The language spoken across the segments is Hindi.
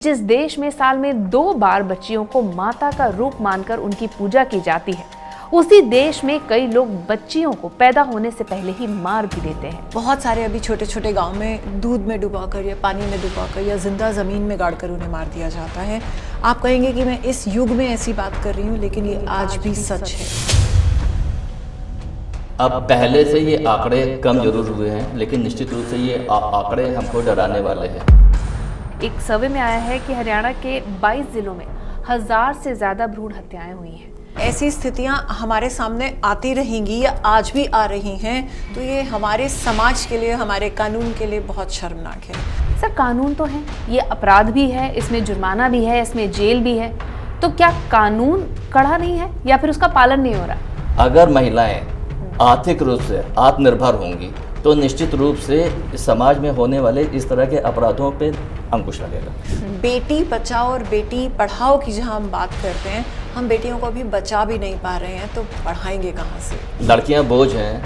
जिस देश में साल में 2 बार बच्चियों को माता का रूप मानकर उनकी पूजा की जाती है, उसी देश में कई लोग बच्चियों को पैदा होने से पहले ही मार भी देते हैं। बहुत सारे अभी छोटे छोटे गांव में दूध में डुबाकर या पानी में डुबाकर या जिंदा जमीन में गाड़कर उन्हें मार दिया जाता है। आप कहेंगे कि मैं इस युग में ऐसी बात कर रही हूँ, लेकिन ये आज भी सच है। अब पहले से ये आंकड़े कम जरूर हुए हैं, लेकिन निश्चित रूप से ये आंकड़े हमको डराने वाले हैं। एक सर्वे में आया है कि हरियाणा के 22 जिलों में 1000 से ज्यादा भ्रूण हत्याएं हुई हैं। ऐसी स्थितियां हमारे सामने आती रहेंगी या आज भी आ रही हैं, तो ये हमारे समाज के लिए, हमारे कानून के लिए बहुत शर्मनाक है। सर, कानून तो है, ये अपराध भी है, इसमें जुर्माना भी है, इसमें जेल भी है, तो क्या कानून कड़ा नहीं है या फिर उसका पालन नहीं हो रहा? अगर महिलाएं आर्थिक रूप से आत्मनिर्भर होंगी तो निश्चित रूप से समाज में होने वाले इस तरह के अपराधों पे अंकुश लगेगा। बेटी बचाओ और बेटी पढ़ाओ की जहां हम बात करते हैं, हम बेटियों को अभी बचा भी नहीं पा रहे हैं, तो पढ़ाएंगे कहां से? लड़कियां बोझ हैं,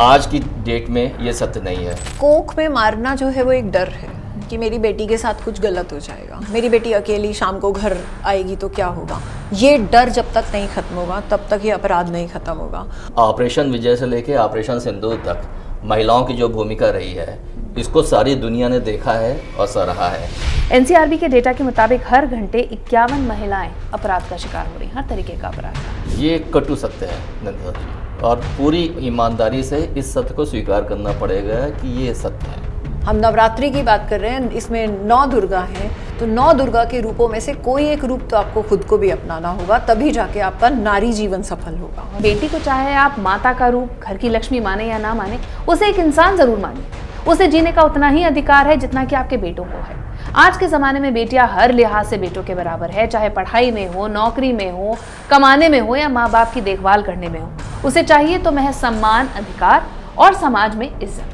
आज की डेट में ये सत्य नहीं है। कोख में मारना जो है वो एक डर है कि मेरी बेटी के साथ कुछ गलत हो जाएगा, मेरी बेटी अकेली शाम को घर आएगी तो क्या होगा। ये डर जब तक नहीं खत्म होगा तब तक ये अपराध नहीं खत्म होगा। ऑपरेशन विजय से लेकर ऑपरेशन सिंदूर तक महिलाओं की जो भूमिका रही है, इसको सारी दुनिया ने देखा है और सराहा है। एनसीआरबी के डेटा के मुताबिक हर घंटे 51 महिलाएं अपराध का शिकार हो रही, हर तरीके का अपराध। ये कटु सत्य है नंदा जी, और पूरी ईमानदारी से इस सत्य को स्वीकार करना पड़ेगा कि ये सत्य है। हम नवरात्रि की बात कर रहे हैं, इसमें 9 दुर्गा हैं, तो 9 दुर्गा के रूपों में से कोई एक रूप तो आपको खुद को भी अपनाना होगा, तभी जाके आपका नारी जीवन सफल होगा। बेटी को चाहे आप माता का रूप, घर की लक्ष्मी माने या ना माने, उसे एक इंसान जरूर मानिए। उसे जीने का उतना ही अधिकार है जितना कि आपके बेटों को है। आज के ज़माने में बेटियां हर लिहाज से बेटों के बराबर है, चाहे पढ़ाई में हो, नौकरी में हो, कमाने में हो या माँ बाप की देखभाल करने में हो। उसे चाहिए तो महज सम्मान, अधिकार और समाज में इज्जत।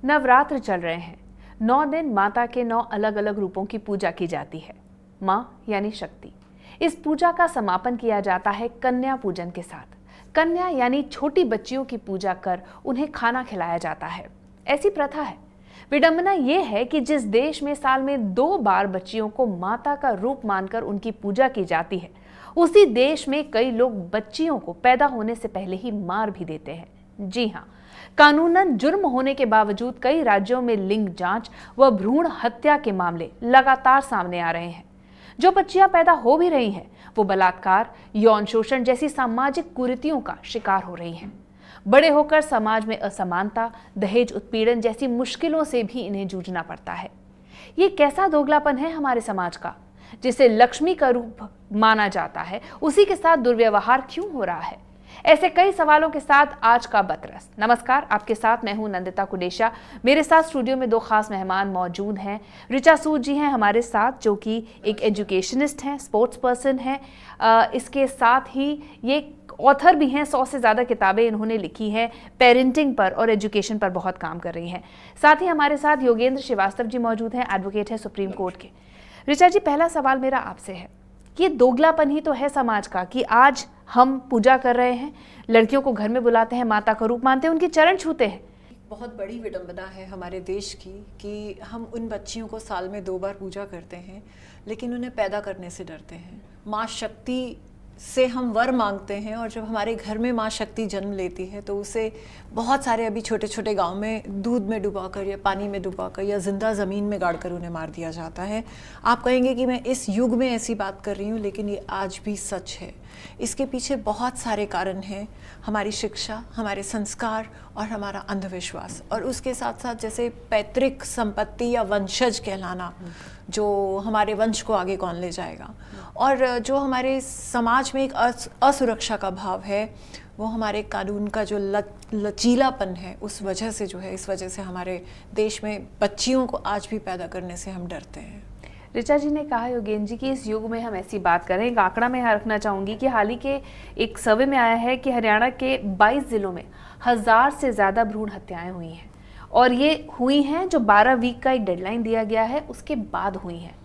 नवरात्र चल रहे हैं। 9 दिन माता के 9 अलग अलग रूपों की पूजा की जाती है। माँ यानी शक्ति। इस पूजा का समापन किया जाता है कन्या पूजन के साथ। कन्या यानी छोटी बच्चियों की पूजा कर उन्हें खाना खिलाया जाता है। ऐसी प्रथा है। विडंबना यह है कि जिस देश में साल में 2 बार बच्चियों को माता का रूप मानकर उनकी पूजा की जाती है, उसी देश में कई लोग बच्चियों को पैदा होने से पहले ही मार भी देते हैं। जी हाँ, कानूनन जुर्म होने के बावजूद कई राज्यों में लिंग जांच व भ्रूण हत्या के मामले लगातार सामने आ रहे हैं। जो बच्चियां पैदा हो भी रही हैं, वो बलात्कार, यौन शोषण जैसी सामाजिक कुरीतियों का शिकार हो रही हैं। बड़े होकर समाज में असमानता, दहेज उत्पीड़न जैसी मुश्किलों से भी इन्हें जूझना पड़ता है। ये कैसा दोगलापन है हमारे समाज का, जिसे लक्ष्मी का रूप माना जाता है, उसी के साथ दुर्व्यवहार क्यों हो रहा है? ऐसे कई सवालों के साथ आज का बतरस। नमस्कार, आपके साथ मैं हूं नंदिता कुडेशा। मेरे साथ स्टूडियो में 2 खास मेहमान मौजूद हैं। ऋचा सूद जी हैं हमारे साथ, जो कि एक एजुकेशनिस्ट हैं, स्पोर्ट्स पर्सन हैं। इसके साथ ही ये ऑथर भी हैं। 100 से ज़्यादा किताबें इन्होंने लिखी हैं, पेरेंटिंग पर और एजुकेशन पर बहुत काम कर रही हैं। साथ ही हमारे साथ योगेंद्र श्रीवास्तव जी मौजूद हैं, एडवोकेट हैं सुप्रीम कोर्ट के। ऋचा जी, पहला सवाल मेरा आपसे है, ये दोगलापन ही तो है समाज का कि आज हम पूजा कर रहे हैं, लड़कियों को घर में बुलाते हैं, माता का रूप मानते हैं, उनके चरण छूते हैं। बहुत बड़ी विडंबना है हमारे देश की कि हम उन बच्चियों को साल में 2 बार पूजा करते हैं, लेकिन उन्हें पैदा करने से डरते हैं। माँ शक्ति से हम वर मांगते हैं, और जब हमारे घर में माँ शक्ति जन्म लेती है तो उसे बहुत सारे अभी छोटे छोटे गांव में दूध में डुबाकर या पानी में डुबाकर या जिंदा ज़मीन में गाड़कर उन्हें मार दिया जाता है। आप कहेंगे कि मैं इस युग में ऐसी बात कर रही हूँ, लेकिन ये आज भी सच है। इसके पीछे बहुत सारे कारण हैं, हमारी शिक्षा, हमारे संस्कार और हमारा अंधविश्वास, और उसके साथ साथ जैसे पैतृक संपत्ति या वंशज कहलाना, जो हमारे वंश को आगे कौन ले जाएगा, और जो हमारे समाज में एक असुरक्षा का भाव है, वो हमारे कानून का जो लचीलापन है, उस वजह से जो है, इस वजह से हमारे देश में बच्चियों को आज भी पैदा करने से हम डरते हैं। ऋचा जी ने कहा, योगेंद्र जी, कि इस युग में हम ऐसी बात करें। एक आंकड़ा मैं यहाँ रखना चाहूँगी कि हाल ही के एक सर्वे में आया है कि हरियाणा के 22 जिलों में 1000 से ज़्यादा भ्रूण हत्याएं हुई हैं, और ये हुई हैं जो 12 वीक का एक डेडलाइन दिया गया है उसके बाद हुई हैं।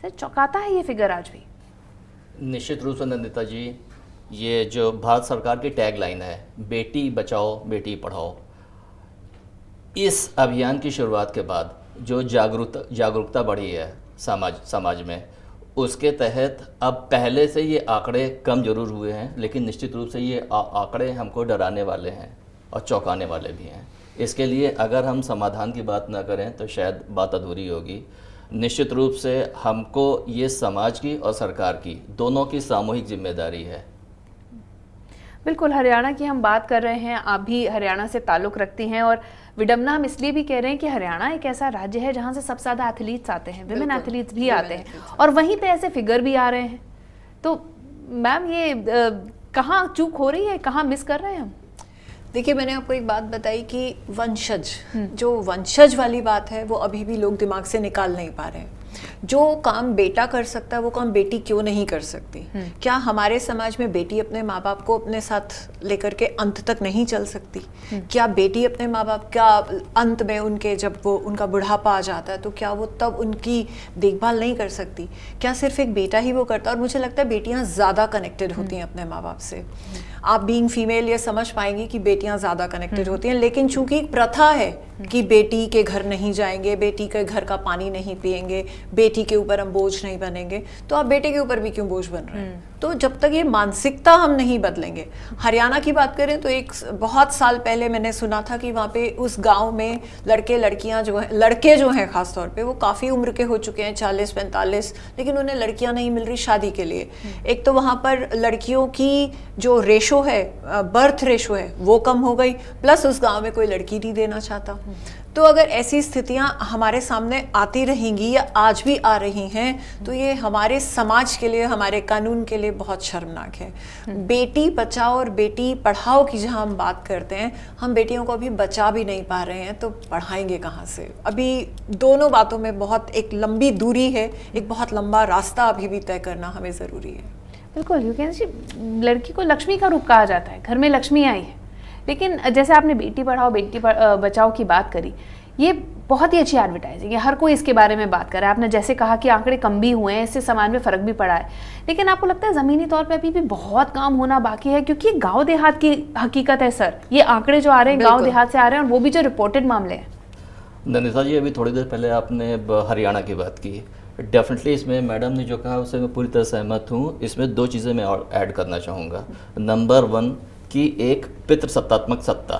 सर, चौंकाता है ये फिगर आज भी? निश्चित रूप से नंदिता जी, ये जो भारत सरकार की टैग लाइन है, बेटी बचाओ बेटी पढ़ाओ, इस अभियान की शुरुआत के बाद जो जागरूकता बढ़ी है समाज में, उसके तहत अब पहले से ये आंकड़े कम जरूर हुए हैं, लेकिन निश्चित रूप से ये आंकड़े हमको डराने वाले हैं और चौंकाने वाले भी हैं। इसके लिए अगर हम समाधान की बात ना करें तो शायद बात अधूरी होगी। निश्चित रूप से हमको ये समाज की और सरकार की दोनों की सामूहिक जिम्मेदारी है। बिल्कुल, हरियाणा की हम बात कर रहे हैं, आप भी हरियाणा से ताल्लुक़ रखती हैं, और विडम्बना हम इसलिए भी कह रहे हैं कि हरियाणा एक ऐसा राज्य है जहाँ से सबसे ज़्यादा एथलीट्स आते हैं, विमेन एथलीट्स भी आते हैं, और वहीं पे ऐसे फिगर भी आ रहे हैं। तो मैम ये कहाँ चूक हो रही है, कहाँ मिस कर रहे हैं हम? देखिए, मैंने आपको एक बात बताई कि वंशज, जो वंशज वाली बात है वो अभी भी लोग दिमाग से निकाल नहीं पा रहे हैं। जो काम बेटा कर सकता है वो काम बेटी क्यों नहीं कर सकती? क्या हमारे समाज में बेटी अपने माँ बाप को अपने साथ लेकर के अंत तक नहीं चल सकती? क्या बेटी अपने माँ बाप का अंत में उनके, जब वो उनका बुढ़ापा आ जाता है तो क्या वो तब उनकी देखभाल नहीं कर सकती? क्या सिर्फ एक बेटा ही वो करता है? और मुझे लगता है बेटियां ज़्यादा कनेक्टेड होती हैं अपने माँ बाप से। आप बीइंग फीमेल ये समझ पाएंगी कि बेटियां ज़्यादा कनेक्टेड होती हैं, लेकिन चूंकि एक प्रथा है कि बेटी के घर नहीं जाएंगे, बेटी के घर का पानी नहीं पिएंगे, बेटी के ऊपर हम बोझ नहीं बनेंगे, तो आप बेटे के ऊपर भी क्यों बोझ बन रहे हैं? तो जब तक ये मानसिकता हम नहीं बदलेंगे। हरियाणा की बात करें तो एक बहुत साल पहले मैंने सुना था कि वहाँ पे उस गांव में लड़के जो हैं खास तौर पे, वो काफ़ी उम्र के हो चुके हैं, 40-45, लेकिन उन्हें लड़कियां नहीं मिल रही शादी के लिए। एक तो वहाँ पर लड़कियों की जो रेशो है, बर्थ रेशो है, वो कम हो गई, प्लस उस गाँव में कोई लड़की नहीं देना चाहता। तो अगर ऐसी स्थितियां हमारे सामने आती रहेंगी या आज भी आ रही हैं तो ये हमारे समाज के लिए, हमारे कानून के लिए बहुत शर्मनाक है। बेटी बचाओ और बेटी पढ़ाओ की जहां हम बात करते हैं, हम बेटियों को अभी बचा भी नहीं पा रहे हैं, तो पढ़ाएंगे कहाँ से? अभी दोनों बातों में बहुत एक लंबी दूरी है, एक बहुत लंबा रास्ता अभी भी तय करना हमें ज़रूरी है। बिल्कुल, यू कैन सी, लड़की को लक्ष्मी का रूप कहा जाता है, घर में लक्ष्मी आई है। लेकिन जैसे आपने बेटी पढ़ाओ बेटी बचाओ की बात करी, ये बहुत ही अच्छी एडवर्टाइजिंग है, हर कोई इसके बारे में बात कर रहा है। आपने जैसे कहा कि आंकड़े कम भी हुए हैं, इससे समाज में फ़र्क भी पड़ा है, लेकिन आपको लगता है ज़मीनी तौर पे अभी भी बहुत काम होना बाकी है? क्योंकि गांव देहात की हकीकत है सर, ये आंकड़े जो आ रहे हैं गांव देहात से आ रहे हैं, और वो भी जो रिपोर्टेड मामले हैं। नंदिता जी, अभी थोड़ी देर पहले आपने हरियाणा की बात की, डेफिनेटली इसमें मैडम ने जो कहा उससे मैं पूरी तरह सहमत हूँ। इसमें दो चीज़ें मैं और ऐड करना चाहूँगा। नंबर 1 कि एक पितृसत्तात्मक सत्ता,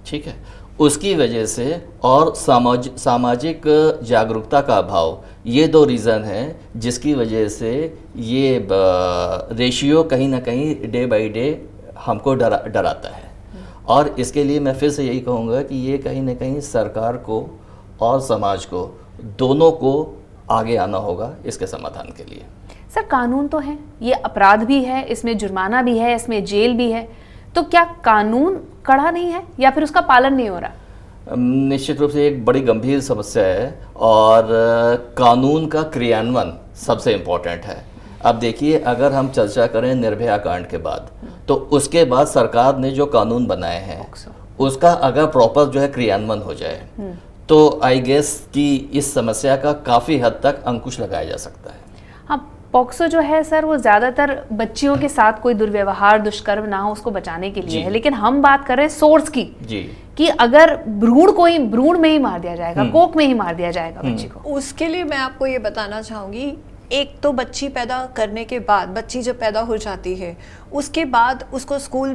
ठीक है, उसकी वजह से, और सामाजिक जागरूकता का अभाव, ये 2 रीज़न हैं जिसकी वजह से ये रेशियो कहीं ना कहीं डे बाय डे हमको डराता है। और इसके लिए मैं फिर से यही कहूँगा कि ये कहीं ना कहीं सरकार को और समाज को, दोनों को आगे आना होगा इसके समाधान के लिए। सर, कानून तो है, ये अपराध भी है, इसमें जुर्माना भी है, इसमें जेल भी है, तो क्या कानून कड़ा नहीं है या फिर उसका पालन नहीं हो रहा? निश्चित रूप से एक बड़ी गंभीर समस्या है, और कानून का क्रियान्वयन सबसे इम्पोर्टेंट है। अब देखिए, अगर हम चर्चा करें निर्भया कांड के बाद, तो उसके बाद सरकार ने जो कानून बनाए हैं उसका अगर प्रॉपर जो है क्रियान्वयन हो जाए तो आई गेस कि इस समस्या का काफ़ी हद तक अंकुश लगाया जा सकता है। हाँ, पॉक्सो जो है सर, वो ज़्यादातर बच्चियों के साथ कोई दुर्व्यवहार, दुष्कर्म ना हो उसको बचाने के लिए है, लेकिन हम बात कर रहे हैं सोर्स की जी, कि अगर भ्रूण में ही मार दिया जाएगा, कोख में ही मार दिया जाएगा बच्ची को, उसके लिए मैं आपको ये बताना चाहूँगी, एक तो बच्ची पैदा करने के बाद, बच्ची जब पैदा हो जाती है उसके बाद उसको स्कूल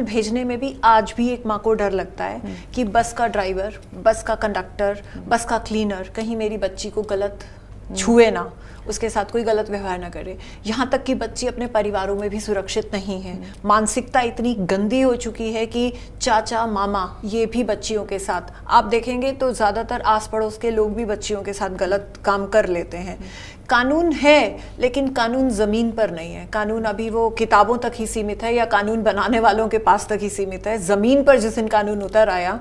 भेजने में भी आज भी एक माँ को डर लगता है कि बस का ड्राइवर, बस का कंडक्टर, बस का क्लीनर कहीं मेरी बच्ची को गलत छुए ना, उसके साथ कोई गलत व्यवहार ना करे। यहाँ तक कि बच्ची अपने परिवारों में भी सुरक्षित नहीं है। मानसिकता इतनी गंदी हो चुकी है कि चाचा मामा ये भी बच्चियों के साथ, आप देखेंगे तो ज़्यादातर आस पड़ोस के लोग भी बच्चियों के साथ गलत काम कर लेते हैं। कानून है लेकिन कानून ज़मीन पर नहीं है। कानून अभी वो किताबों तक ही सीमित है या कानून बनाने वालों के पास तक ही सीमित है। ज़मीन पर जिस दिन कानून उतर आया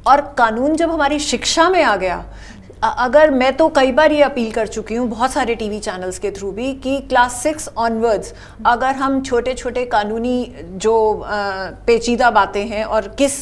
और कानून जब हमारी शिक्षा में आ गया, अगर मैं तो कई बार ये अपील कर चुकी हूँ बहुत सारे टीवी चैनल्स के थ्रू भी कि क्लास 6 ऑनवर्ड्स अगर हम छोटे छोटे कानूनी जो पेचीदा बातें हैं और किस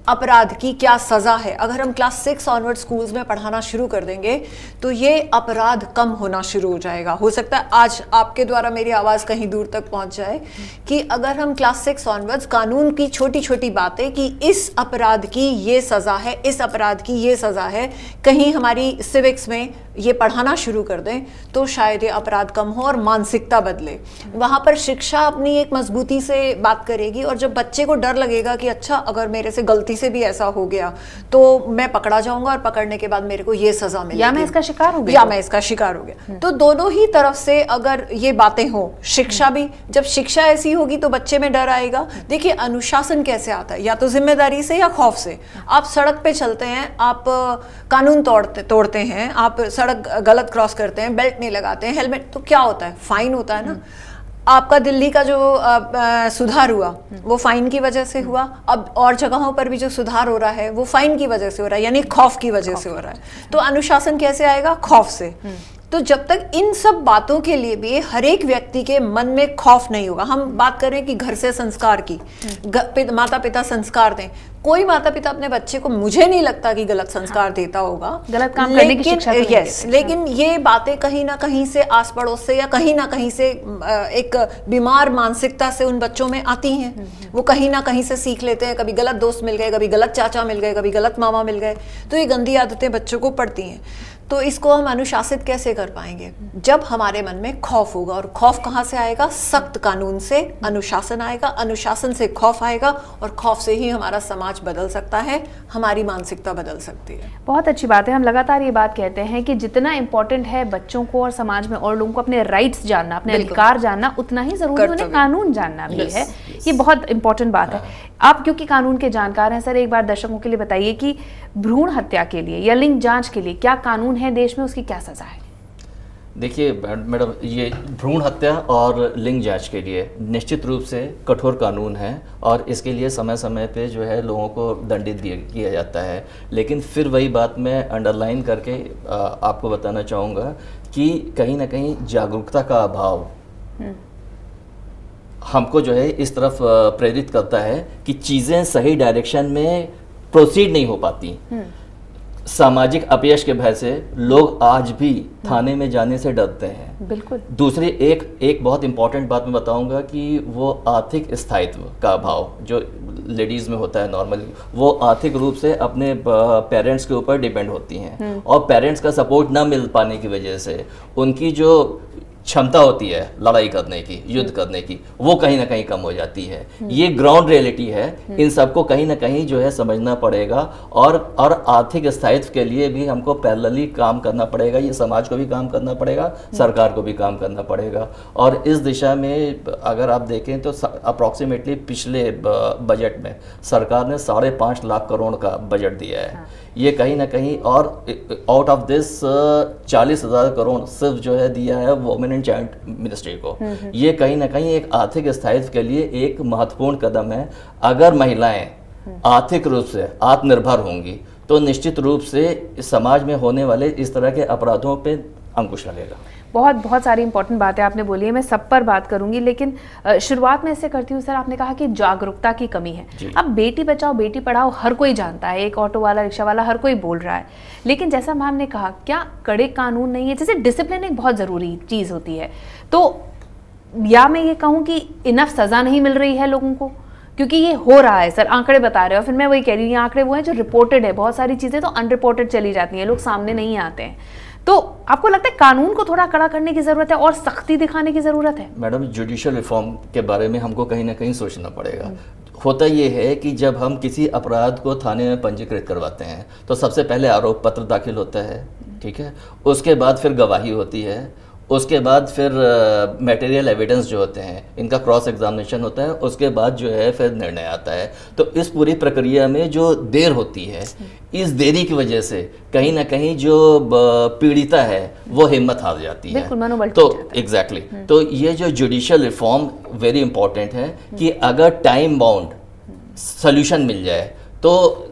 अपराध की क्या सज़ा है। अगर हम क्लास 6 ऑनवर्ड स्कूल्स में पढ़ाना शुरू कर देंगे तो ये अपराध कम होना शुरू हो जाएगा। हो सकता है आज आपके द्वारा मेरी आवाज़ कहीं दूर तक पहुंच जाए कि अगर हम क्लास 6 ऑनवर्ड्स कानून की छोटी छोटी बातें कि इस अपराध की ये सज़ा है, इस अपराध की ये सज़ा है, कहीं हमारी सिविक्स में ये पढ़ाना शुरू कर दें तो शायद ये अपराध कम हो और मानसिकता बदले। वहाँ पर शिक्षा अपनी एक मजबूती से बात करेगी और जब बच्चे को डर लगेगा कि अच्छा अगर मेरे से गलती से भी ऐसा हो गया तो मैं पकड़ा जाऊंगा और पकड़ने के बाद मेरे को ये सजा मिलेगी, या मैं इसका शिकार हो गया, या मैं इसका शिकार हो गया। तो दोनों ही तरफ से अगर ये बातें हो, शिक्षा भी, जब शिक्षा ऐसी होगी तो बच्चे में डर आएगा। देखिए अनुशासन कैसे आता है, या तो जिम्मेदारी से या खौफ से। आप सड़क पे चलते हैं, आप कानून तोड़ते हैं, आप सड़क गलत क्रॉस करते हैं, बेल्ट नहीं लगाते हैं, हेलमेट, तो क्या होता है, फाइन होता है ना। आपका दिल्ली का जो सुधार हुआ वो फाइन की वजह से हुआ, अब और जगहों पर भी जो सुधार हो रहा है वो फाइन की वजह से हो रहा है, यानी खौफ की वजह से हो रहा है। तो अनुशासन कैसे आएगा, खौफ से। तो जब तक इन सब बातों के लिए भी हर एक व्यक्ति के मन में खौफ नहीं होगा, हम बात करें कि घर से संस्कार की, माता पिता संस्कार दें, कोई माता पिता अपने बच्चे को, मुझे नहीं लगता कि गलत संस्कार देता होगा, गलत काम करने की शिक्षा तो नहीं यस, लेकिन ये बातें कहीं ना कहीं से आस पड़ोस से या कहीं ना कहीं से एक बीमार मानसिकता से उन बच्चों में आती हैं। वो कहीं ना कहीं से सीख लेते हैं, कभी गलत दोस्त मिल गए, कभी गलत चाचा मिल गए, कभी गलत मामा मिल गए, तो ये गंदी आदतें बच्चों को पड़ती हैं। तो इसको हम अनुशासित कैसे कर पाएंगे, जब हमारे मन में खौफ होगा। और खौफ कहाँ से आएगा, सख्त कानून से अनुशासन आएगा, अनुशासन से खौफ आएगा, और खौफ से ही हमारा समाज बदल सकता है, हमारी मानसिकता बदल सकती है। बहुत अच्छी बात है। हम लगातार ये बात कहते हैं कि जितना इम्पोर्टेंट है बच्चों को और समाज में और लोगों को अपने राइट्स जानना, अपने अधिकार जानना, उतना ही जरूरी उन्हें कानून जानना भी है। ये बहुत इंपॉर्टेंट बात है। आप क्योंकि कानून के जानकार हैं सर, एक बार दर्शकों के लिए बताइए कि भ्रूण हत्या के लिए या लिंग जांच के लिए क्या कानून है देश में, उसकी क्या सजा है? देखिए मैडम, ये भ्रूण हत्या और लिंग जांच के लिए निश्चित रूप से कठोर कानून है और इसके लिए समय समय पे जो है लोगों को दंडित किया जाता है। लेकिन फिर वही बात मैं अंडरलाइन करके आपको बताना चाहूँगा कि कहीं ना कहीं जागरूकता का अभाव हमको जो है इस तरफ प्रेरित करता है कि चीज़ें सही डायरेक्शन में प्रोसीड नहीं हो पाती। सामाजिक अपयश के भय से लोग आज भी थाने में जाने से डरते हैं। बिल्कुल। दूसरी एक बहुत इंपॉर्टेंट बात मैं बताऊंगा कि वो आर्थिक स्थायित्व का अभाव जो लेडीज में होता है नॉर्मली, वो आर्थिक रूप से अपने पेरेंट्स के ऊपर डिपेंड होती हैं और पेरेंट्स का सपोर्ट ना मिल पाने की वजह से उनकी जो क्षमता होती है लड़ाई करने की, युद्ध करने की, वो कहीं ना कहीं कम हो जाती है। ये ग्राउंड रियलिटी है। इन सबको कहीं ना कहीं जो है समझना पड़ेगा और आर्थिक स्थायित्व के लिए भी हमको पैरेलली काम करना पड़ेगा। ये समाज को भी काम करना पड़ेगा, सरकार को भी काम करना पड़ेगा। और इस दिशा में अगर आप देखें तो अप्रॉक्सीमेटली पिछले बजट में सरकार ने 5.5 लाख करोड़ का बजट दिया है। ये कहीं ना कहीं, और आउट ऑफ दिस 40,000 करोड़ सिर्फ जो है दिया है वुमेन एंड चाइल्ड मिनिस्ट्री को। ये कहीं ना कहीं एक आर्थिक स्थायित्व के लिए एक महत्वपूर्ण कदम है। अगर महिलाएं आर्थिक रूप से आत्मनिर्भर होंगी तो निश्चित रूप से समाज में होने वाले इस तरह के अपराधों पे अंकुश लगेगा। बहुत सारी इंपॉर्टेंट बातें आपने बोली है, मैं सब पर बात करूंगी, लेकिन शुरुआत में इससे करती हूँ सर। आपने कहा कि जागरूकता की कमी है। अब बेटी बचाओ बेटी पढ़ाओ हर कोई जानता है, एक ऑटो वाला, रिक्शा वाला, हर कोई बोल रहा है, लेकिन जैसा मैम ने कहा क्या कड़े कानून नहीं है? जैसे डिसिप्लिन एक बहुत ज़रूरी चीज़ होती है, तो या मैं ये कहूँ कि इनफ सज़ा नहीं मिल रही है लोगों को, क्योंकि ये हो रहा है सर, आंकड़े बता रहे हो। फिर मैं वही कह रही हूँ, ये आंकड़े वो हैं जो रिपोर्टेड है, बहुत सारी चीज़ें तो अनरिपोर्टेड चली जाती हैं, लोग सामने नहीं आते हैं। तो आपको लगता है कानून को थोड़ा कड़ा करने की ज़रूरत है और सख्ती दिखाने की ज़रूरत है? मैडम, जुडिशियल रिफॉर्म के बारे में हमको कहीं ना कहीं सोचना पड़ेगा। होता ये है कि जब हम किसी अपराध को थाने में पंजीकृत करवाते हैं तो सबसे पहले आरोप पत्र दाखिल होता है, ठीक है, उसके बाद फिर गवाही होती है, उसके बाद फिर मटेरियल एविडेंस जो होते हैं इनका क्रॉस एग्जामिनेशन होता है, उसके बाद जो है फिर निर्णय आता है। तो इस पूरी प्रक्रिया में जो देर होती है, इस देरी की वजह से कहीं ना कहीं जो पीड़िता है वो हिम्मत हार जाती है। तो एग्जैक्टली तो ये जो जुडिशियल रिफॉर्म वेरी इंपॉर्टेंट है कि अगर टाइम बाउंड सोल्यूशन मिल जाए तो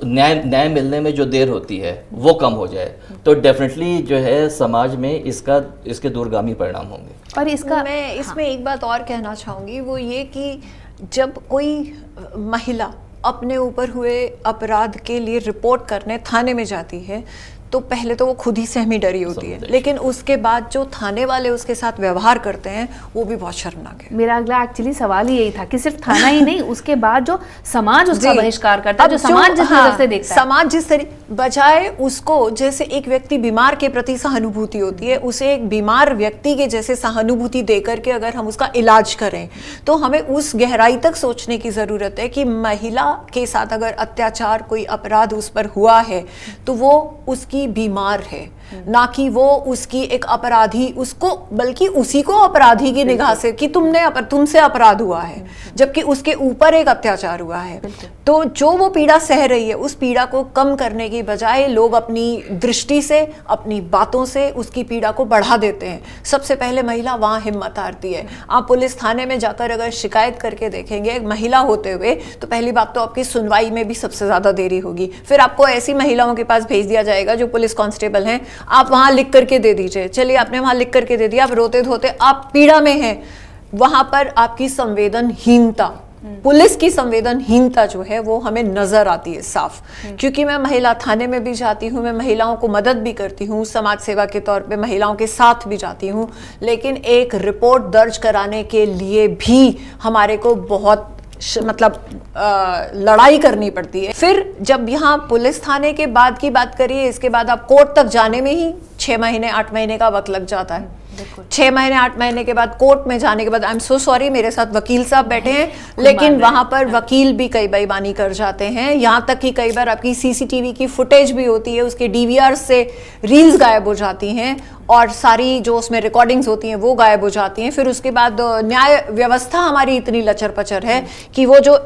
न्याय मिलने में जो देर होती है वो कम हो जाए तो डेफिनेटली जो है समाज में इसके दूरगामी परिणाम होंगे। और इसका मैं इसमें एक बात और कहना चाहूँगी, वो ये कि जब कोई महिला अपने ऊपर हुए अपराध के लिए रिपोर्ट करने थाने में जाती है तो पहले तो वो खुद ही सहमी डरी होती है, लेकिन उसके बाद जो थाने वाले उसके साथ व्यवहार करते हैं वो भी बहुत शर्मनाक है। मेरा अगला एक्चुअली सवाल ही यही था कि सिर्फ थाना ही नहीं, उसके बाद जो समाज उसका बहिष्कार करता है, जो समाज जिस नजर से देखता है, समाज जिस तरीके बजाय उसको, जैसे एक व्यक्ति बीमार के प्रति सहानुभूति होती है, उसे एक बीमार व्यक्ति के जैसे सहानुभूति देकर के अगर हम उसका इलाज करें तो हमें उस गहराई तक सोचने की जरूरत है कि महिला के साथ अगर अत्याचार कोई अपराध उस पर हुआ है तो वो उसकी बीमार है, ना कि वो उसकी एक अपराधी, उसको बल्कि उसी को अपराधी की निगाह से कि तुमसे अपराध हुआ है, जबकि उसके ऊपर एक अत्याचार हुआ है। तो जो वो पीड़ा सह रही है उस पीड़ा को कम करने की बजाय लोग अपनी दृष्टि से, अपनी बातों से उसकी पीड़ा को बढ़ा देते हैं। सबसे पहले महिला वहां हिम्मत हारती है। आप पुलिस थाने में जाकर अगर शिकायत करके देखेंगे महिला होते हुए, तो पहली बात तो आपकी सुनवाई में भी सबसे ज्यादा देरी होगी। फिर आपको ऐसी महिलाओं के पास भेज दिया जाएगा जो पुलिस कांस्टेबल हैं, आप वहां लिख करके दे दीजिए, चलिए आपने वहां लिख करके दे दिया, आप रोते धोते आप पीड़ा में हैं। वहां पर आपकी संवेदनहीनता, पुलिस की संवेदनहीनता जो है वो हमें नजर आती है साफ। क्योंकि मैं महिला थाने में भी जाती हूँ, मैं महिलाओं को मदद भी करती हूँ, समाज सेवा के तौर पे महिलाओं के साथ भी जाती हूँ, लेकिन एक रिपोर्ट दर्ज कराने के लिए भी हमारे को बहुत लड़ाई करनी पड़ती है। फिर जब यहाँ पुलिस थाने के बाद की बात करिए, इसके बाद आप कोर्ट तक जाने में ही 6 महीने 8 महीने का वक्त लग जाता है। 6 महीने 8 महीने के बाद कोर्ट में जाने के बाद, आई एम सो सॉरी, मेरे साथ वकील साहब बैठे हैं, लेकिन वहां पर वकील भी कई बेईमानी कर जाते हैं। यहाँ तक कि कई बार आपकी सीसीटीवी की फुटेज भी होती है, उसके डीवीआर से रील्स गायब हो जाती हैं और सारी जो उसमें रिकॉर्डिंग्स होती हैं वो गायब हो जाती हैं। फिर उसके बाद न्याय व्यवस्था हमारी इतनी लचर पचर है कि वो जो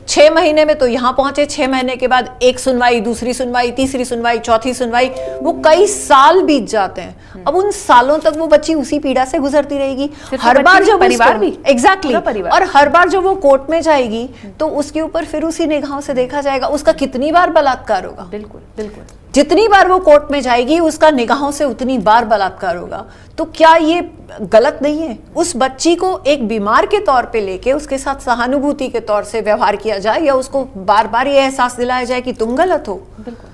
6 महीने में तो यहाँ पहुंचे, 6 महीने के बाद एक सुनवाई, दूसरी सुनवाई, तीसरी सुनवाई, चौथी सुनवाई, वो कई साल बीत जाते हैं। अब उन सालों तक वो बच्ची उसी पीड़ा से गुजरती रहेगी। हर बार जब परिवार भी एग्जैक्टली और हर बार जब वो कोर्ट में जाएगी तो उसके ऊपर फिर उसी निगाहों से देखा जाएगा। उसका कितनी बार बलात्कार होगा, बिल्कुल बिल्कुल, जितनी बार वो कोर्ट में जाएगी उसका निगाहों से उतनी बार बलात्कार होगा। तो क्या ये गलत नहीं है? उस बच्ची को एक बीमार के तौर पे लेके उसके साथ सहानुभूति के तौर से व्यवहार किया जाए, या उसको बार बार ये एहसास दिलाया जाए कि तुम गलत हो? बिल्कुल।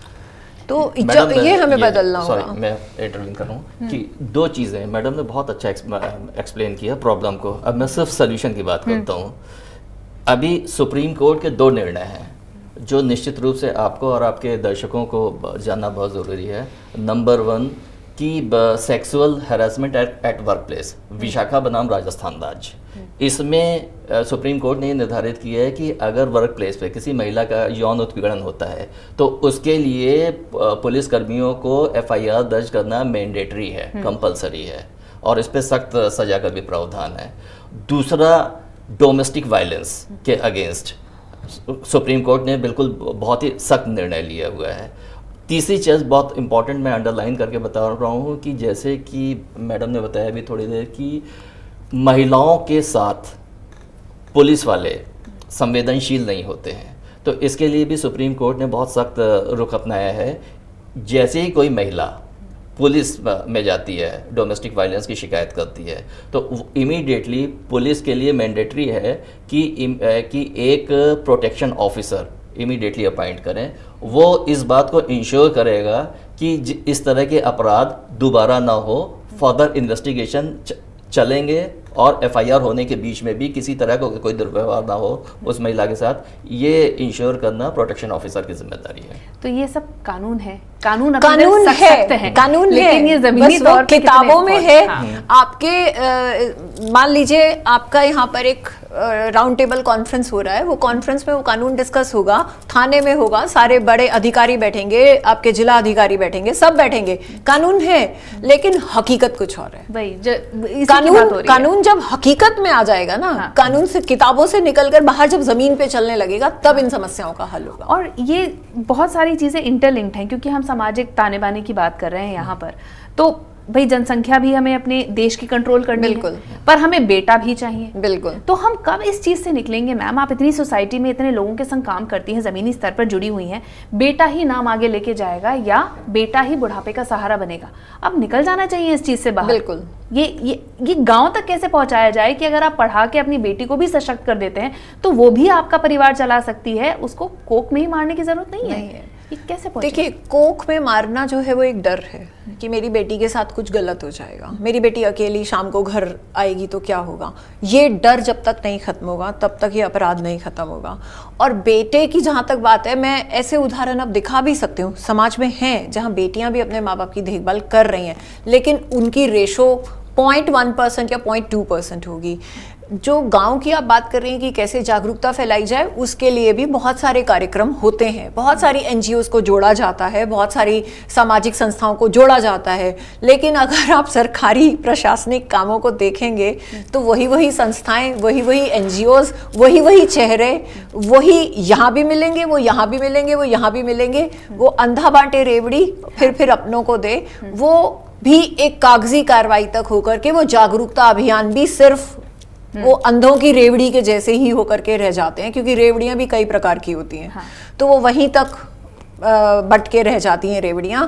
तो जब ये हमें बदलना होगा। सॉरी, मैं इंटरव्यू कर रहा हूँ कि 2 चीज़ें मैडम ने बहुत अच्छा एक्सप्लेन किया प्रॉब्लम को। अब मैं सिर्फ सोल्यूशन की बात करता हूँ। अभी सुप्रीम कोर्ट के 2 निर्णय हैं जो निश्चित रूप से आपको और आपके दर्शकों को जानना बहुत ज़रूरी है। नंबर 1 कि sexual harassment at work place, Vishakha बनाम राजस्थान राज्य, इसमें सुप्रीम कोर्ट ने निर्धारित किया है कि अगर वर्क प्लेस पे किसी महिला का यौन उत्पीड़न होता है तो उसके लिए पुलिस कर्मियों को FIR दर्ज करना मैंडेटरी है, कंपलसरी है, और इस पर सख्त सजा का भी प्रावधान है। दूसरा, डोमेस्टिक वायलेंस के अगेंस्ट सुप्रीम कोर्ट ने बिल्कुल बहुत ही सख्त निर्णय लिया हुआ है। तीसरी चीज़ बहुत इंपॉर्टेंट मैं अंडरलाइन करके बता रहा हूँ कि जैसे कि मैडम ने बताया अभी थोड़ी देर कि महिलाओं के साथ पुलिस वाले संवेदनशील नहीं होते हैं, तो इसके लिए भी सुप्रीम कोर्ट ने बहुत सख्त रुख अपनाया है। जैसे ही कोई महिला पुलिस में जाती है, डोमेस्टिक वायलेंस की शिकायत करती है, तो इमीडिएटली पुलिस के लिए मैंडेटरी है कि एक प्रोटेक्शन ऑफिसर इमीडिएटली अपॉइंट करें। वो इस बात को इंश्योर करेगा कि इस तरह के अपराध दोबारा ना हो, फर्दर इन्वेस्टिगेशन चलेंगे और FIR होने के बीच में भी किसी तरह का कोई दुर्व्यवहार ना हो उस महिला के साथ, ये इंश्योर करना प्रोटेक्शन ऑफिसर की जिम्मेदारी है। तो ये सब कानून है, कानून है, कानून लेकिन है, ये जमीनी तौर पे किताबों में है। हाँ। आपके मान लीजिए आपका यहाँ पर एक राउंड टेबल कॉन्फ्रेंस हो रहा है, वो कॉन्फ्रेंस में वो कानून डिस्कस होगा, थाने में होगा, सारे बड़े अधिकारी बैठेंगे, आपके जिला अधिकारी बैठेंगे, सब बैठेंगे, कानून है, लेकिन हकीकत कुछ और है। कानून जब हकीकत में आ जाएगा ना, हाँ। कानून से किताबों से निकलकर बाहर जब जमीन पे चलने लगेगा तब इन समस्याओं का हल होगा। और ये बहुत सारी चीजें इंटरलिंक्ड हैं, क्योंकि हम सामाजिक ताने बाने की बात कर रहे हैं यहाँ पर। तो भाई जनसंख्या भी हमें अपने देश की कंट्रोल करनी बिल्कुल। है, पर हमें बेटा भी चाहिए। बिल्कुल। तो हम कब इस चीज से निकलेंगे मैम? आप इतनी सोसाइटी में इतने लोगों के संग काम करती हैं, जमीनी स्तर पर जुड़ी हुई हैं, बेटा ही नाम आगे लेके जाएगा या बेटा ही बुढ़ापे का सहारा बनेगा? अब निकल जाना चाहिए इस चीज से बाहर। बिल्कुल। ये गांव तक कैसे पहुंचाया जाए कि अगर आप पढ़ा के अपनी बेटी को भी सशक्त कर देते हैं तो वो भी आपका परिवार चला सकती है, उसको कोख में ही मारने की जरूरत नहीं है। ये कैसे पहुंचे? देखिए, कोख में मारना जो है वो एक डर है कि मेरी बेटी के साथ कुछ गलत हो जाएगा, मेरी बेटी अकेली शाम को घर आएगी तो क्या होगा। ये डर जब तक नहीं खत्म होगा तब तक ये अपराध नहीं खत्म होगा। और बेटे की जहाँ तक बात है, मैं ऐसे उदाहरण अब दिखा भी सकती हूँ, समाज में हैं जहाँ बेटियाँ भी अपने माँ बाप की देखभाल कर रही हैं, लेकिन उनकी रेशो 0.1% या 0.2% होगी। जो गांव की आप बात कर रही हैं कि कैसे जागरूकता फैलाई जाए, उसके लिए भी बहुत सारे कार्यक्रम होते हैं, बहुत सारी एनजीओज को जोड़ा जाता है, बहुत सारी सामाजिक संस्थाओं को जोड़ा जाता है। लेकिन अगर आप सरकारी प्रशासनिक कामों को देखेंगे तो वही संस्थाएं, वही एनजीओज, वही चेहरे, वही यहाँ भी मिलेंगे, वो यहाँ भी मिलेंगे, वो यहाँ भी मिलेंगे। वो अंधा बांटे रेवड़ी फिर अपनों को दे, वो भी एक कागजी कार्रवाई तक होकर के वो जागरूकता अभियान भी सिर्फ वो अंधों की रेवड़ी के जैसे ही होकर के रह जाते हैं, क्योंकि रेवड़ियां भी कई प्रकार की होती हैं। हाँ। तो वो वहीं तक बट के रह जाती हैं रेवड़ियां,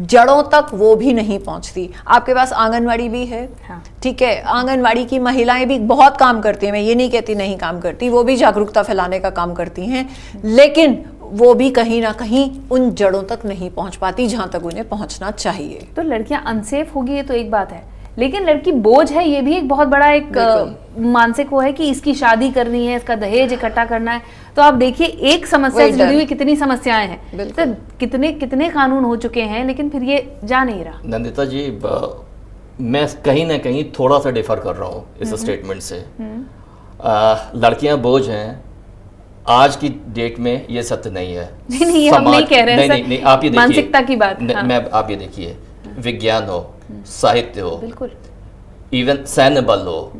जड़ों तक वो भी नहीं पहुंचती। आपके पास आंगनवाड़ी भी है। हाँ। ठीक है, आंगनवाड़ी की महिलाएं भी बहुत काम करती हैं, मैं ये नहीं कहती नहीं काम करती, वो भी जागरूकता फैलाने का काम करती हैं, लेकिन वो भी कहीं ना कहीं उन जड़ों तक नहीं पहुंच पाती जहां तक उन्हें पहुंचना चाहिए। तो लड़कियां अनसेफ होगी ये तो एक बात है, लेकिन लड़की बोझ है ये भी एक बहुत बड़ा एक मानसिक वो है कि इसकी शादी करनी है, इसका दहेज इकट्ठा करना है। तो आप देखिए एक समस्या से जुड़ी हुई कितनी समस्याएं हैं, तो कितने कानून हो चुके हैं, लेकिन फिर ये जा नहीं रहा। नंदिता जी, मैं कहीं ना कहीं थोड़ा सा डिफर कर रहा हूँ इस स्टेटमेंट से। लड़कियां बोझ हैं, आज की डेट में ये सत्य नहीं है। नहीं, ये हम नहीं कह रहे हैं। नहीं, आप ये देखिए, मानसिकता की बात। मैं आप ये देखिए, विज्ञान हो, साहित्य हो, बिल्कुल, इवन सैन्य बल हो,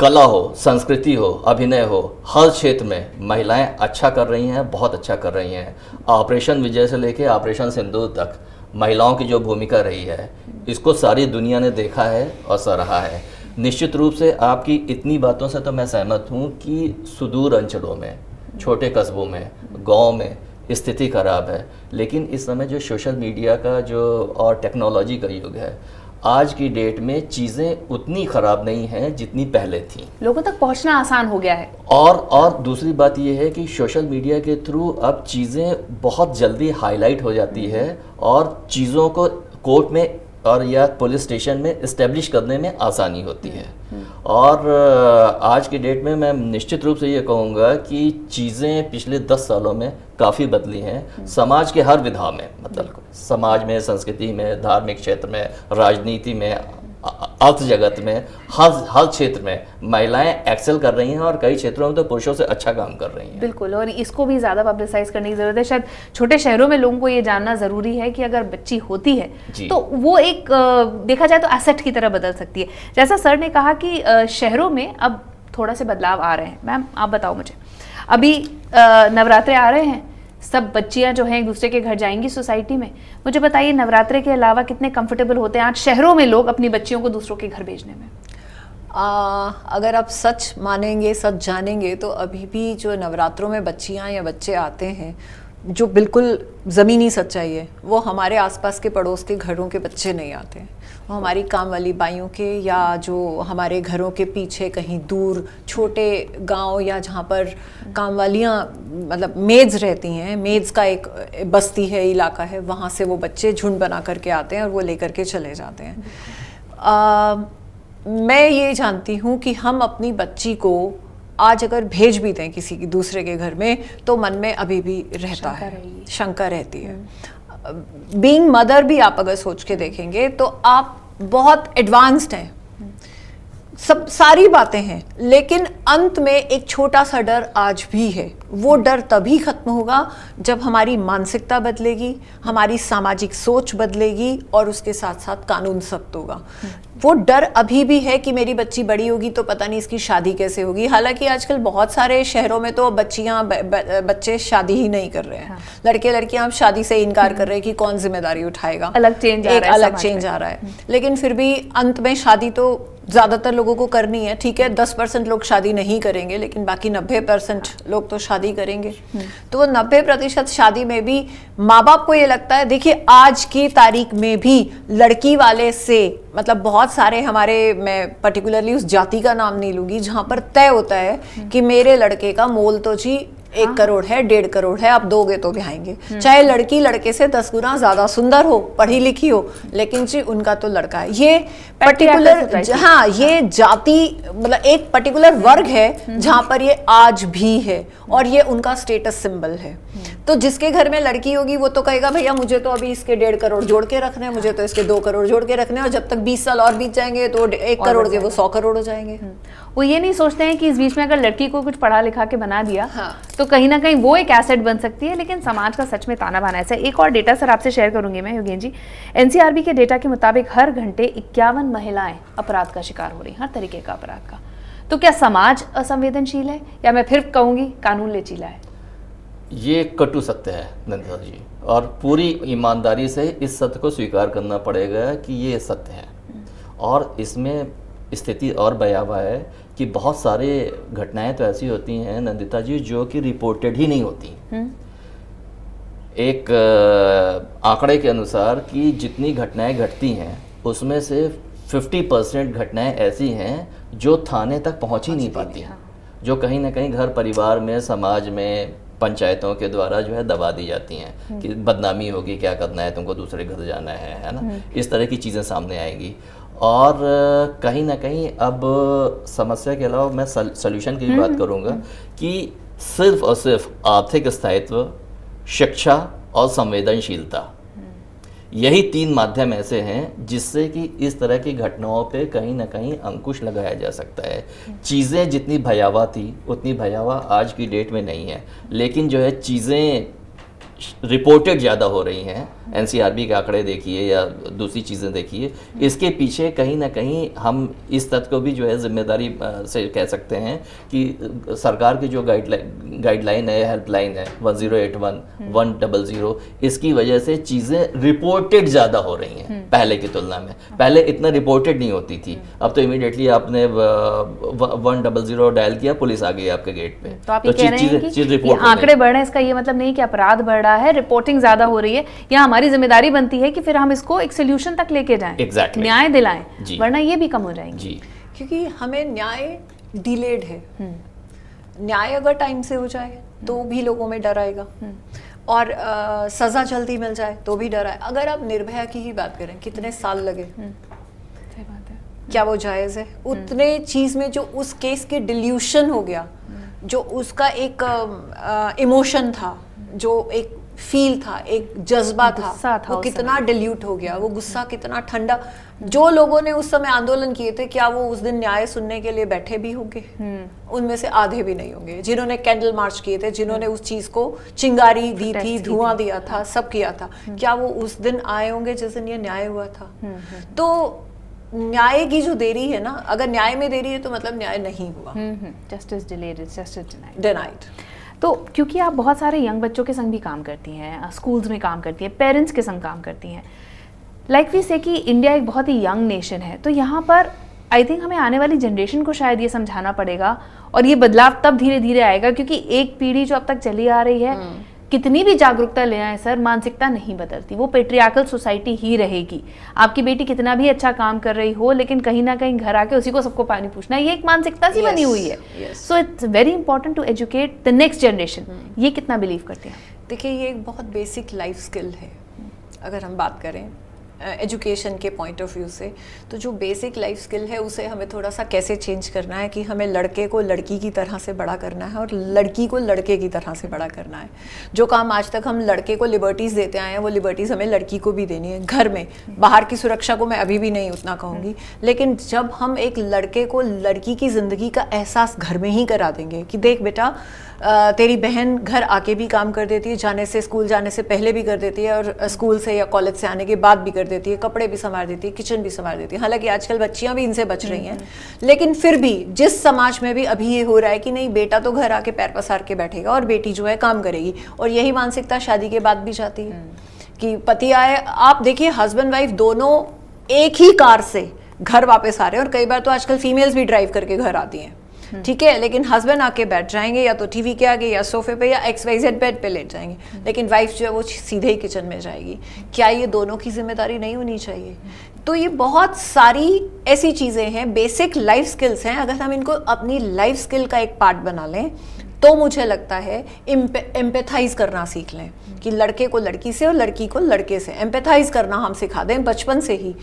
कला हो, संस्कृति हो, अभिनय हो, हर क्षेत्र में महिलाएं अच्छा कर रही हैं, बहुत अच्छा कर रही हैं। ऑपरेशन विजय से लेके ऑपरेशन सिंदूर तक महिलाओं की जो भूमिका रही है, इसको सारी दुनिया ने देखा है और सराहा है। निश्चित रूप से आपकी इतनी बातों से तो मैं सहमत हूँ कि सुदूर अंचलों में, छोटे कस्बों में, गांव में स्थिति खराब है, लेकिन इस समय जो सोशल मीडिया का जो और टेक्नोलॉजी का युग है, आज की डेट में चीज़ें उतनी ख़राब नहीं हैं जितनी पहले थी। लोगों तक पहुंचना आसान हो गया है। और दूसरी बात ये है कि सोशल मीडिया के थ्रू अब चीज़ें बहुत जल्दी हाईलाइट हो जाती है और चीज़ों को कोर्ट में और या पुलिस स्टेशन में इस्टेब्लिश करने में आसानी होती है। और आज की डेट में मैं निश्चित रूप से ये कहूँगा कि चीज़ें पिछले 10 सालों में काफ़ी बदली हैं, समाज के हर विधा में, मतलब समाज में, संस्कृति में, धार्मिक क्षेत्र में, राजनीति में, अर्थ जगत में, हर क्षेत्र में महिलाएं एक्सेल कर रही हैं और कई क्षेत्रों में तो पुरुषों से अच्छा काम कर रही हैं। बिल्कुल, और इसको भी ज़्यादा पब्लिसाइज करने की ज़रूरत है। शायद छोटे शहरों में लोगों को ये जानना ज़रूरी है कि अगर बच्ची होती है तो वो एक देखा जाए तो एसेट की तरह बदल सकती है। जैसा सर ने कहा कि शहरों में अब थोड़ा से बदलाव आ रहे हैं। मैम आप बताओ मुझे, अभी नवरात्रे आ रहे हैं, सब बच्चियां जो हैं एक दूसरे के घर जाएंगी सोसाइटी में। मुझे बताइए नवरात्रे के अलावा कितने कंफर्टेबल होते हैं आज शहरों में लोग अपनी बच्चियों को दूसरों के घर भेजने में? अगर आप सच मानेंगे, सच जानेंगे, तो अभी भी जो नवरात्रों में बच्चियां या बच्चे आते हैं, जो बिल्कुल ज़मीनी सच्चाई है, वो हमारे आसपास के पड़ोस के घरों के बच्चे नहीं आते हैं। वो हमारी काम वाली बाइयों के, या जो हमारे घरों के पीछे कहीं दूर छोटे गांव या जहाँ पर काम वालियाँ मतलब मेड्स रहती हैं, मेड्स का एक बस्ती है, इलाका है, वहाँ से वो बच्चे झुंड बना करके आते हैं और वो लेकर के चले जाते हैं। मैं ये जानती हूँ कि हम अपनी बच्ची को आज अगर भेज भी दें किसी की दूसरे के घर में, तो मन में अभी भी रहता है, शंका रहती है। बीइंग मदर भी आप अगर सोच के देखेंगे तो आप बहुत एडवांस्ड हैं, सब सारी बातें हैं, लेकिन अंत में एक छोटा सा डर आज भी है। वो डर तभी खत्म होगा जब हमारी मानसिकता बदलेगी, हमारी सामाजिक सोच बदलेगी और उसके साथ साथ कानून सख्त होगा। वो डर अभी भी है कि मेरी बच्ची बड़ी होगी तो पता नहीं इसकी शादी कैसे होगी। हालांकि आजकल बहुत सारे शहरों में तो बच्चे शादी ही नहीं कर रहे हैं। लड़के लड़कियां अब शादी से इनकार कर रहे हैं कि कौन जिम्मेदारी उठाएगा, अलग चेंज एक अलग चेंज आ रहा है। लेकिन फिर भी अंत में शादी तो ज़्यादातर लोगों को करनी है। ठीक है, 10% लोग शादी नहीं करेंगे, लेकिन बाकी 90% लोग तो शादी करेंगे। तो वो 90% शादी में भी माँ बाप को ये लगता है, देखिए आज की तारीख में भी लड़की वाले से, मतलब बहुत सारे हमारे, मैं पर्टिकुलरली उस जाति का नाम नहीं लूंगी, जहाँ पर तय होता है कि मेरे लड़के का मोल तो जी 1 करोड़ है, 1.5 करोड़ है, आप दोगे तो ब्याहेंगे। चाहे लड़की लड़के से 10 गुना ज्यादा सुंदर हो, पढ़ी लिखी हो, लेकिन जी उनका तो लड़का है। ये पर्टिकुलर, हाँ, ये जाति मतलब एक पर्टिकुलर वर्ग है जहां पर ये आज भी है, और ये उनका स्टेटस सिंबल है। तो जिसके घर में लड़की होगी वो तो कहेगा भैया मुझे तो अभी इसके 1.5 करोड़ जोड़ के रखने हैं, मुझे तो इसके 2 करोड़ जोड़ के रखने हैं, और जब तक 20 साल और बीत जाएंगे तो 1 करोड़ के वो 100 करोड़ हो जाएंगे। वो ये नहीं सोचते हैं कि इस बीच में अगर लड़की को कुछ पढ़ा लिखा के बना दिया, हाँ, तो कहीं ना कहीं वो एक एसेट बन सकती है। लेकिन समाज का सच में ताना बाना ऐसा है। एक और डेटा सर आपसे शेयर करूंगी मैं, योगेन जी। एनसीआरबी के डेटा के मुताबिक हर घंटे 51 महिलाएं अपराध का शिकार हो रही, हर तरीके का अपराध का। तो क्या समाज असंवेदनशील है, या मैं फिर कहूंगी कानून लेचीला है? ये कटु सत्य है नंदिता जी, और पूरी ईमानदारी से इस सत्य को स्वीकार करना पड़ेगा कि ये सत्य है। और इसमें स्थिति और भयावह है कि बहुत सारे घटनाएं तो ऐसी होती हैं नंदिता जी जो कि रिपोर्टेड ही नहीं होती। एक आंकड़े के अनुसार कि जितनी घटनाएं घटती हैं उसमें से 50% घटनाएं ऐसी हैं जो थाने तक पहुंच ही नहीं पाती हैं, जो कहीं ना कहीं घर परिवार में, समाज में, पंचायतों के द्वारा जो है दबा दी जाती हैं कि बदनामी होगी, क्या करना है तुमको, दूसरे घर जाना है ना, इस तरह की चीज़ें सामने आएंगी। और कहीं ना कहीं अब समस्या के अलावा मैं सल्यूशन की भी बात करूंगा कि सिर्फ और सिर्फ आर्थिक स्थायित्व, शिक्षा और संवेदनशीलता, यही 3 माध्यम ऐसे हैं जिससे कि इस तरह की घटनाओं पे कहीं ना कहीं अंकुश लगाया जा सकता है। चीज़ें जितनी भयावह थी उतनी भयावह आज की डेट में नहीं है, लेकिन जो है चीज़ें रिपोर्टेड ज़्यादा हो रही हैं। एनसीआरबी के आंकड़े देखिए या दूसरी चीज़ें देखिए, इसके पीछे कहीं ना कहीं हम इस तथ्य को भी जो है जिम्मेदारी से कह सकते हैं कि सरकार की जो गाइडलाइन है, हेल्पलाइन है 1081 100, इसकी वजह से चीज़ें रिपोर्टेड ज़्यादा हो रही हैं पहले की तुलना में। पहले इतना रिपोर्टेड नहीं होती थी, अब तो इमीडिएटली आपने 100 डायल किया, पुलिस आ गई आपके गेट पे। तो आप ये कह रहे हैं कि आंकड़े बढ़ रहे हैं, इसका ये मतलब नहीं कि अपराध बढ़ रहा है, रिपोर्टिंग ज्यादा हो रही है। या हमारी जिम्मेदारी बनती है कि फिर हम इसको एक सोल्यूशन तक लेके जाएं, exactly. न्याय दिलाएं, वरना ये भी कम हो जाएंगे जी। क्योंकि हमें न्याय डिलेड है। न्याय अगर टाइम से हो जाए तो भी लोगों में डर आएगा, और सजा जल्दी मिल जाए तो भी डर आए। अगर आप निर्भया की ही बात करें, कितने साल लगे, सही बात है, क्या वो जायज है? उतने चीज में जो उस केस के डिल्यूशन हो गया, जो उसका एक इमोशन था, जो एक फील था, एक जज्बा था, वो कितना डिल्यूट हो गया, वो गुस्सा कितना ठंडा। जो लोगों ने उस समय आंदोलन किए थे, क्या वो उस दिन न्याय सुनने के लिए बैठे भी होंगे? उनमें से आधे भी नहीं होंगे। जिन्होंने कैंडल मार्च किए थे, जिन्होंने उस चीज को चिंगारी दी थी, धुआं दिया था, सब किया था, क्या वो उस दिन आए होंगे जिस दिन ये न्याय हुआ था? तो न्याय की जो देरी है ना, अगर न्याय में देरी है तो मतलब न्याय नहीं हुआ। Justice delayed is justice denied. तो क्योंकि आप बहुत सारे यंग बच्चों के संग भी काम करती हैं, स्कूल्स में काम करती हैं, पेरेंट्स के संग काम करती हैं, लाइक वी से कि इंडिया एक बहुत ही यंग नेशन है, तो यहाँ पर आई थिंक हमें आने वाली जनरेशन को शायद ये समझाना पड़ेगा, और ये बदलाव तब धीरे धीरे आएगा, क्योंकि एक पीढ़ी जो अब तक चली आ रही है, कितनी भी जागरूकता ले आए सर, मानसिकता नहीं बदलती, वो पेट्रियार्कल सोसाइटी ही रहेगी। आपकी बेटी कितना भी अच्छा काम कर रही हो, लेकिन कहीं ना कहीं घर आके उसी को सबको पानी पूछना, ये एक मानसिकता सी बनी हुई है। So it's very important to educate the next generation. ये कितना बिलीव करते हैं? देखिए, ये एक बहुत बेसिक लाइफ स्किल है। अगर हम बात करें एजुकेशन के पॉइंट ऑफ व्यू से, तो जो बेसिक लाइफ स्किल है उसे हमें थोड़ा सा कैसे चेंज करना है कि हमें लड़के को लड़की की तरह से बड़ा करना है और लड़की को लड़के की तरह से बड़ा करना है। जो काम आज तक हम लड़के को लिबर्टीज़ देते आए हैं, वो लिबर्टीज़ हमें लड़की को भी देनी है। घर में बाहर की सुरक्षा को मैं अभी भी नहीं उतना कहूँगी, लेकिन जब हम एक लड़के को लड़की की ज़िंदगी का एहसास घर में ही करा देंगे कि देख बेटा, तेरी बहन घर आके भी काम कर देती है, जाने से स्कूल जाने से पहले भी कर देती है, और स्कूल से या कॉलेज से आने के बाद भी कर देती है, कपड़े भी संभाल देती है, किचन भी संभाल देती है। हालांकि आजकल बच्चियां भी इनसे बच रही हैं, लेकिन फिर भी जिस समाज में भी अभी ये हो रहा है कि नहीं बेटा तो घर आके पैर पसार के बैठेगा और बेटी जो है काम करेगी, और यही मानसिकता शादी के बाद भी जाती है कि पति आए, आप देखिए हस्बैंड वाइफ दोनों एक ही कार से घर वापस आ रहे हैं, और कई बार तो आजकल फीमेल्स भी ड्राइव करके घर आती हैं, ठीक है, लेकिन हस्बैंड आके बैठ जाएंगे या तो टीवी के आगे या सोफे पे या XYZ बेड पे लेट जाएंगे, लेकिन वाइफ जो है वो सीधे ही किचन में जाएगी। क्या ये दोनों की जिम्मेदारी नहीं होनी चाहिए? तो ये बहुत सारी ऐसी चीज़ें हैं, बेसिक लाइफ स्किल्स हैं, अगर हम इनको अपनी लाइफ स्किल का एक पार्ट बना लें तो मुझे लगता है एम्पैथाइज करना सीख लें कि लड़के को लड़की से और लड़की को लड़के से एम्पैथाइज करना हम सिखा दें बचपन से ही,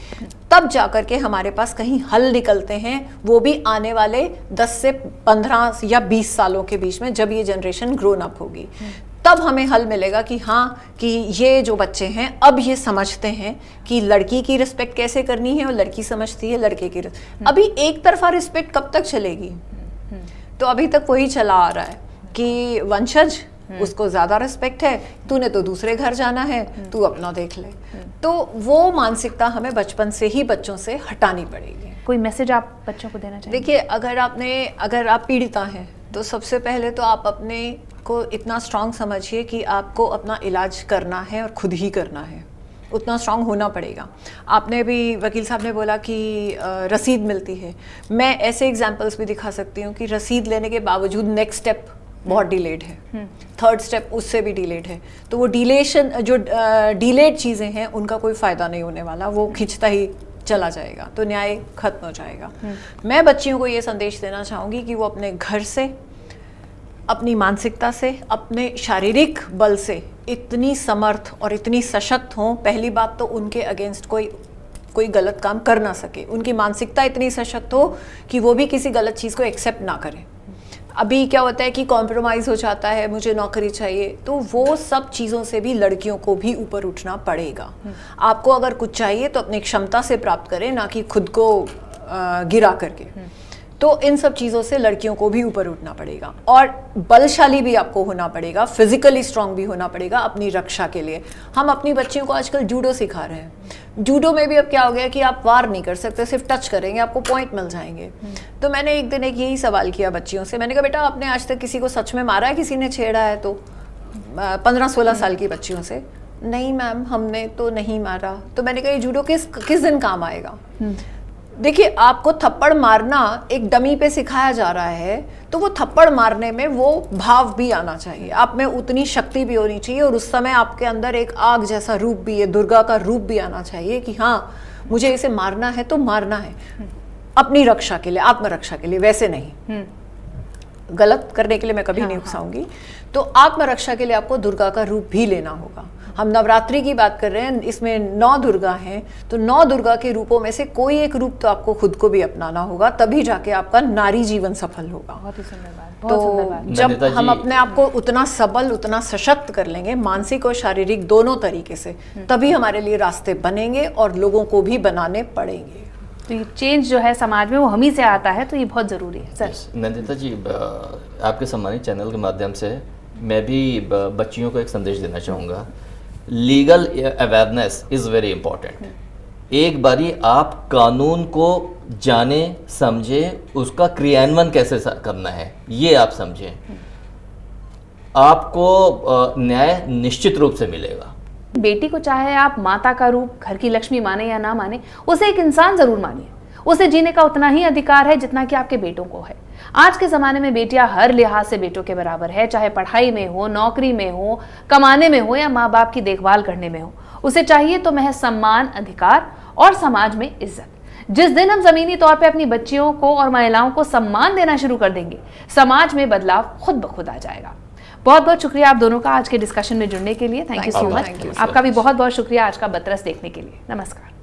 तब जाकर के हमारे पास कहीं हल निकलते हैं, वो भी आने वाले 10 से 15 या 20 सालों के बीच में, जब ये जनरेशन ग्रोन अप होगी, तब हमें हल मिलेगा कि हाँ, कि ये जो बच्चे हैं अब ये समझते हैं कि लड़की की रिस्पेक्ट कैसे करनी है और लड़की समझती है लड़के की। अभी एक तरफा रिस्पेक्ट कब तक चलेगी? तो अभी तक वही चला आ रहा है कि वंशज, उसको ज्यादा रिस्पेक्ट है, तूने तो दूसरे घर जाना है, तू अपना देख ले। तो वो मानसिकता हमें बचपन से ही बच्चों से हटानी पड़ेगी। कोई मैसेज आप बच्चों को देना चाहिए? देखिए, अगर आप पीड़िता हैं तो सबसे पहले तो आप अपने को इतना स्ट्रांग समझिए कि आपको अपना इलाज करना है और खुद ही करना है, उतना स्ट्रांग होना पड़ेगा। आपने भी, वकील साहब ने बोला कि रसीद मिलती है, मैं ऐसे एग्जांपल्स भी दिखा सकती हूँ कि रसीद लेने के बावजूद नेक्स्ट स्टेप बहुत डिलेड है, थर्ड स्टेप उससे भी डिलेड है। तो वो डिलेशन, जो डिलेड चीज़ें हैं उनका कोई फ़ायदा नहीं होने वाला, वो खिंचता ही चला जाएगा, तो न्याय खत्म हो जाएगा। मैं बच्चियों को ये संदेश देना चाहूँगी कि वो अपने घर से, अपनी मानसिकता से, अपने शारीरिक बल से इतनी समर्थ और इतनी सशक्त हों। पहली बात तो उनके अगेंस्ट कोई गलत काम कर ना सके, उनकी मानसिकता इतनी सशक्त हो कि वो भी किसी गलत चीज़ को एक्सेप्ट ना करें। अभी क्या होता है कि कॉम्प्रोमाइज़ हो जाता है, मुझे नौकरी चाहिए, तो वो सब चीज़ों से भी लड़कियों को भी ऊपर उठना पड़ेगा। आपको अगर कुछ चाहिए तो अपनी क्षमता से प्राप्त करें, ना कि खुद को गिरा करके। तो इन सब चीज़ों से लड़कियों को भी ऊपर उठना पड़ेगा, और बलशाली भी आपको होना पड़ेगा, फिजिकली स्ट्रांग भी होना पड़ेगा अपनी रक्षा के लिए। हम अपनी बच्चियों को आजकल जूडो सिखा रहे हैं। जूडो में भी अब क्या हो गया कि आप वार नहीं कर सकते, सिर्फ टच करेंगे आपको पॉइंट मिल जाएंगे। तो मैंने एक दिन यही सवाल किया बच्चियों से, मैंने कहा बेटा आपने आज तक किसी को सच में मारा है, किसी ने छेड़ा है? तो 15-16 साल की बच्चियों से, नहीं मैम हमने तो नहीं मारा। तो मैंने कहा ये जूडो किस दिन काम आएगा? देखिए, आपको थप्पड़ मारना एक डमी पे सिखाया जा रहा है, तो वो थप्पड़ मारने में वो भाव भी आना चाहिए, आप में उतनी शक्ति भी होनी चाहिए, और उस समय आपके अंदर एक आग जैसा रूप भी है, दुर्गा का रूप भी आना चाहिए कि हाँ मुझे इसे मारना है तो मारना है, अपनी रक्षा के लिए, आत्मरक्षा के लिए, वैसे नहीं गलत करने के लिए मैं कभी नहीं उकसाऊंगी। तो आत्मरक्षा के लिए आपको दुर्गा का रूप भी लेना होगा। हम नवरात्रि की बात कर रहे हैं, इसमें 9 दुर्गा हैं, तो 9 दुर्गा के रूपों में से कोई एक रूप तो आपको खुद को भी अपनाना होगा, तभी जाके आपका नारी जीवन सफल होगा। बहुत ही सुंदर बात, बहुत सुंदर बात। तो जब हम अपने आप को उतना सबल, उतना सशक्त कर लेंगे, मानसिक और शारीरिक दोनों तरीके से, तभी हमारे लिए रास्ते बनेंगे और लोगों को भी बनाने पड़ेंगे। तो ये चेंज जो है समाज में वो हम ही से आता है, तो ये बहुत ज़रूरी है। सर नंदिता जी, आपके सम्मानित चैनल के माध्यम से मैं भी बच्चियों को एक संदेश देना चाहूँगा। Legal awareness is very important. एक बारी आप कानून को जाने समझे, उसका क्रियान्वयन कैसे करना है ये आप समझें, आपको न्याय निश्चित रूप से मिलेगा। बेटी को चाहे आप माता का रूप, घर की लक्ष्मी माने या ना माने, उसे एक इंसान जरूर मानिए। उसे जीने का उतना ही अधिकार है जितना कि आपके बेटों को है। आज के ज़माने में बेटियां हर लिहाज से बेटों के बराबर है, चाहे पढ़ाई में हो, नौकरी में हो, कमाने में हो या माँ बाप की देखभाल करने में हो। उसे चाहिए तो महज सम्मान, अधिकार और समाज में इज्जत। जिस दिन हम जमीनी तौर पे अपनी बच्चियों को और महिलाओं को सम्मान देना शुरू कर देंगे, समाज में बदलाव खुद ब खुद आ जाएगा। बहुत बहुत शुक्रिया आप दोनों का आज के डिस्कशन में जुड़ने के लिए। Thank you so much. आपका भी बहुत बहुत शुक्रिया आज का बतरस देखने के लिए। नमस्कार।